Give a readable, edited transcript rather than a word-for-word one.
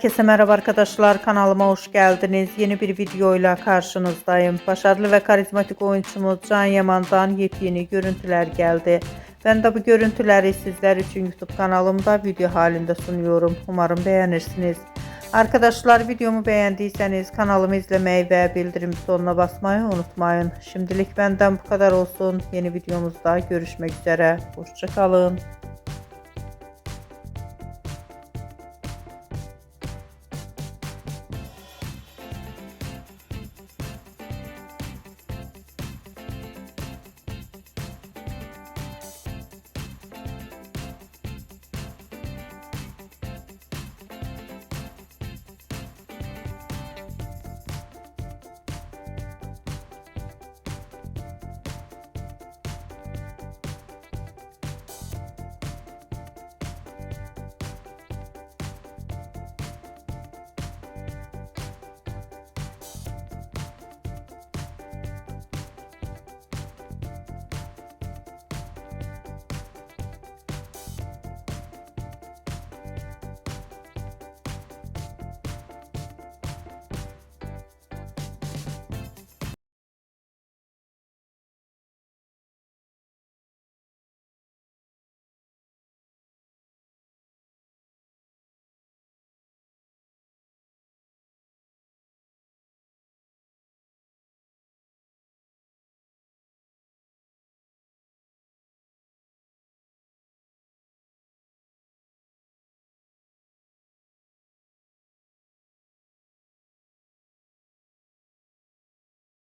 Herkese merhaba arkadaşlar, kanalıma hoş geldiniz. Yeni bir videoyla karşınızdayım. Başarılı ve karizmatik oyuncumuz Can Yaman'dan yepyeni görüntüler geldi. Ben de bu görüntüleri sizler için YouTube kanalımda video halinde sunuyorum. Umarım beğenirsiniz. Arkadaşlar, videomu beğendiyseniz kanalımı izlemeyi ve bildirim butonuna basmayı unutmayın. Şimdilik benden bu kadar olsun. Yeni videomuzda görüşmek üzere. Hoşça kalın.